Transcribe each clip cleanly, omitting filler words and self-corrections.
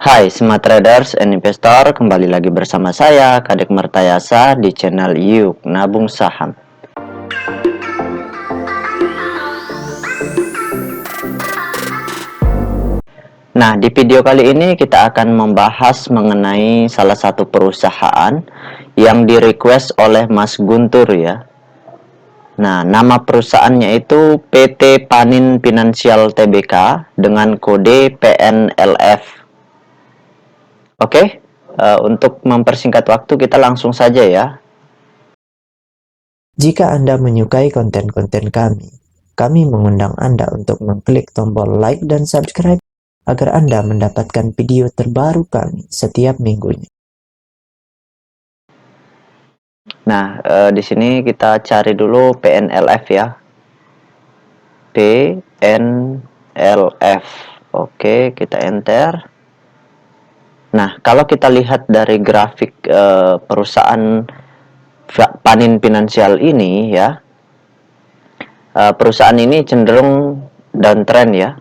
Hai Smart Traders and Investor, kembali lagi bersama saya Kadek Mertayasa di channel Yuk Nabung Saham. Nah, di video kali ini kita akan membahas mengenai salah satu perusahaan yang di-request oleh Mas Guntur ya. Nah, nama perusahaannya itu PT Panin Finansial Tbk dengan kode PNLF. Oke, untuk mempersingkat waktu kita langsung saja ya. Jika Anda menyukai konten-konten kami mengundang Anda untuk mengklik tombol like dan subscribe agar Anda mendapatkan video terbaru kami setiap minggunya. Nah, di sini kita cari dulu PNLF ya. PNLF. Oke, kita enter. Nah, kalau kita lihat dari grafik perusahaan Panin Finansial ini ya, perusahaan ini cenderung downtrend ya.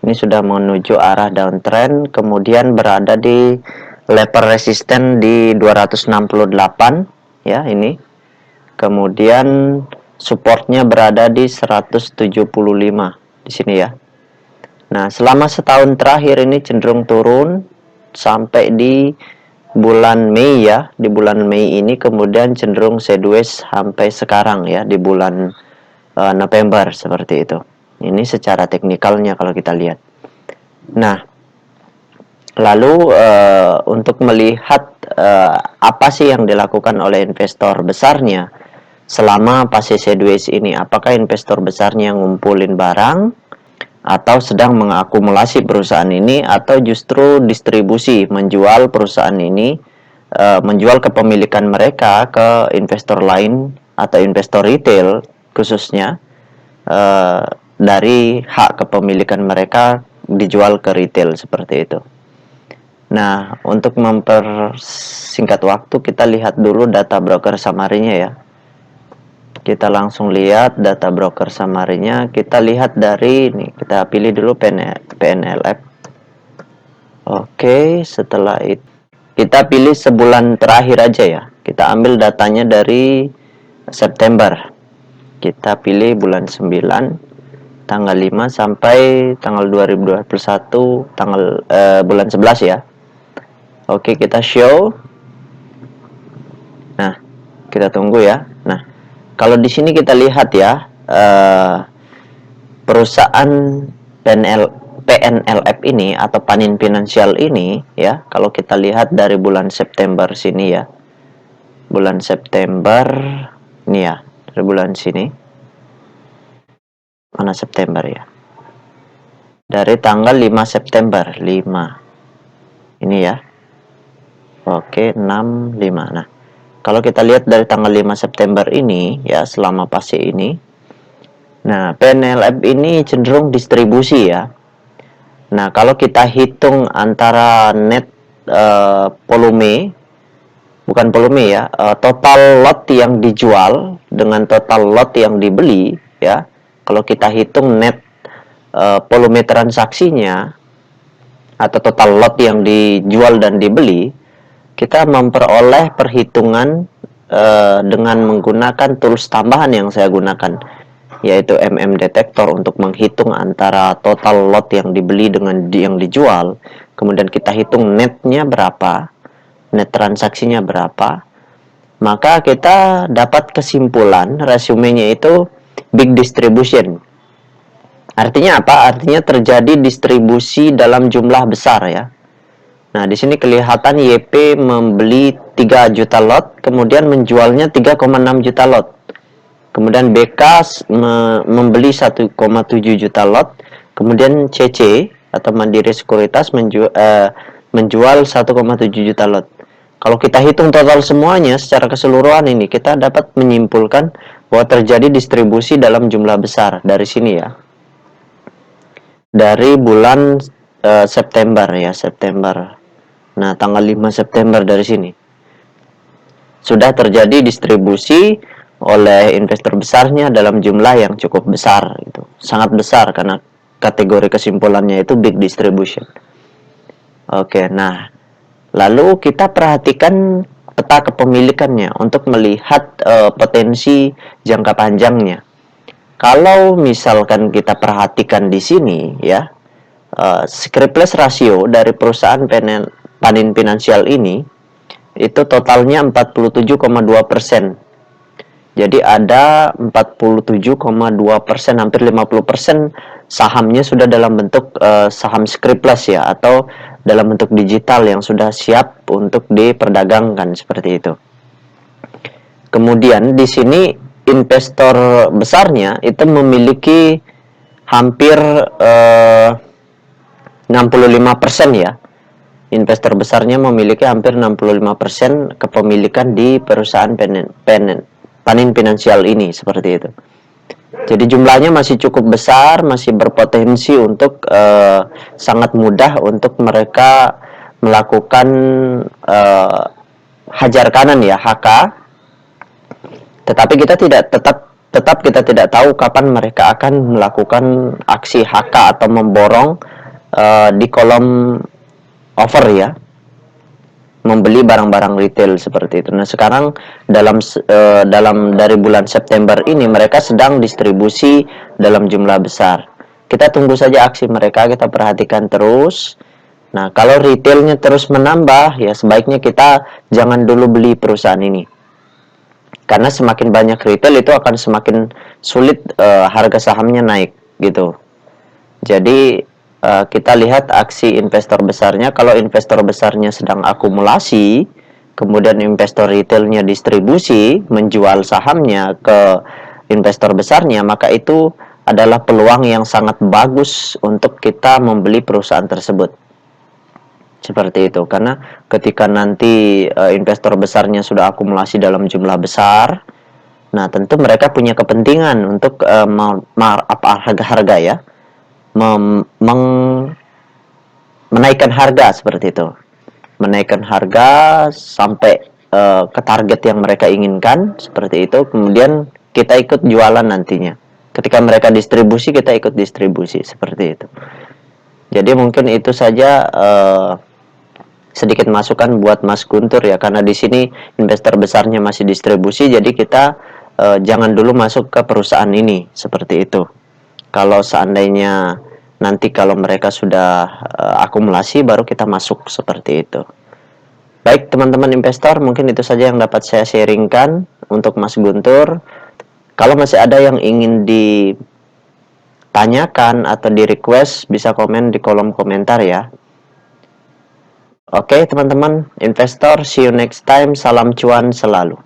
Ini sudah menuju arah downtrend, kemudian berada di level resisten di 268 ya ini. Kemudian supportnya berada di 175 di sini ya. Nah, selama setahun terakhir ini cenderung turun sampai di bulan Mei ya. Di bulan Mei ini kemudian cenderung sideways sampai sekarang ya di bulan November seperti itu. Ini secara teknikalnya kalau kita lihat. Nah, lalu untuk melihat apa sih yang dilakukan oleh investor besarnya selama fase sideways ini, apakah investor besarnya ngumpulin barang atau sedang mengakumulasi perusahaan ini, atau justru distribusi menjual perusahaan ini, menjual kepemilikan mereka ke investor lain atau investor retail khususnya, dari hak kepemilikan mereka dijual ke retail seperti itu. Nah, untuk mempersingkat waktu kita lihat dulu data broker summary-nya ya. Kita langsung lihat data broker summary-nya. Kita lihat dari ini, kita pilih dulu PNLF. Oke, setelah itu kita pilih sebulan terakhir aja ya. Kita ambil datanya dari September. Kita pilih bulan 9 tanggal 5 sampai tanggal 2021 bulan 11 ya. Oke, kita show. Nah, kita tunggu ya. Nah, kalau di sini kita lihat ya, perusahaan PNLF ini atau Panin Finansial ini ya, kalau kita lihat dari bulan September sini ya, bulan September ini ya, dari bulan sini, mana September ya, dari tanggal 5 September 5 ini ya. Oke, 65. Nah, kalau kita lihat dari tanggal 5 September ini ya, selama fase ini, nah PNLF ini cenderung distribusi ya. Nah, kalau kita hitung antara net volume, bukan volume ya, total lot yang dijual dengan total lot yang dibeli ya. Kalau kita hitung net volume transaksinya atau total lot yang dijual dan dibeli, kita memperoleh perhitungan dengan menggunakan tools tambahan yang saya gunakan, yaitu Detektor, untuk menghitung antara total lot yang dibeli dengan yang dijual. Kemudian kita hitung netnya berapa, net transaksinya berapa, maka kita dapat kesimpulan resumenya itu big distribution. Artinya apa? Artinya terjadi distribusi dalam jumlah besar ya. Nah, di sini kelihatan YP membeli 3 juta lot, kemudian menjualnya 3,6 juta lot. Kemudian BK membeli 1,7 juta lot, kemudian CC atau Mandiri Sekuritas menjual 1,7 juta lot. Kalau kita hitung total semuanya secara keseluruhan ini, kita dapat menyimpulkan bahwa terjadi distribusi dalam jumlah besar dari sini ya. Dari bulan September ya, September. Nah, tanggal 5 September dari sini sudah terjadi distribusi oleh investor besarnya dalam jumlah yang cukup besar, itu sangat besar karena kategori kesimpulannya itu big distribution. Oke, nah lalu kita perhatikan peta kepemilikannya untuk melihat potensi jangka panjangnya. Kalau misalkan kita perhatikan di sini ya, scriptless ratio dari perusahaan Panin Finansial ini itu totalnya 47,2%. Jadi ada 47,2%, hampir 50% sahamnya sudah dalam bentuk saham scriptless ya, atau dalam bentuk digital yang sudah siap untuk diperdagangkan seperti itu. Kemudian di sini investor besarnya itu memiliki hampir 65% ya. Investor besarnya memiliki hampir 65% kepemilikan di perusahaan Panin Finansial ini seperti itu. Jadi jumlahnya masih cukup besar, masih berpotensi untuk sangat mudah untuk mereka melakukan hajar kanan ya, HK. Tetapi kita tetap kita tidak tahu kapan mereka akan melakukan aksi HK atau memborong di kolom offer ya, membeli barang-barang retail seperti itu. Nah, sekarang dalam dari bulan September ini mereka sedang distribusi dalam jumlah besar. Kita tunggu saja aksi mereka, kita perhatikan terus. Nah, kalau retailnya terus menambah, ya sebaiknya kita jangan dulu beli perusahaan ini. Karena semakin banyak retail itu akan semakin sulit harga sahamnya naik gitu. Jadi kita lihat aksi investor besarnya. Kalau investor besarnya sedang akumulasi, kemudian investor retailnya distribusi menjual sahamnya ke investor besarnya, maka itu adalah peluang yang sangat bagus untuk kita membeli perusahaan tersebut. Seperti itu, karena ketika nanti investor besarnya sudah akumulasi dalam jumlah besar, nah tentu mereka punya kepentingan untuk harga-harga ya, menaikkan harga seperti itu, menaikkan harga sampai ke target yang mereka inginkan seperti itu. Kemudian kita ikut jualan nantinya. Ketika mereka distribusi, kita ikut distribusi seperti itu. Jadi mungkin itu saja sedikit masukan buat Mas Guntur ya, karena di sini investor besarnya masih distribusi, jadi kita jangan dulu masuk ke perusahaan ini seperti itu. Kalau seandainya nanti kalau mereka sudah akumulasi, baru kita masuk seperti itu. Baik teman-teman investor, mungkin itu saja yang dapat saya sharingkan untuk Mas Guntur. Kalau masih ada yang ingin ditanyakan atau di request, bisa komen di kolom komentar ya. Oke teman-teman investor, see you next time. Salam cuan selalu.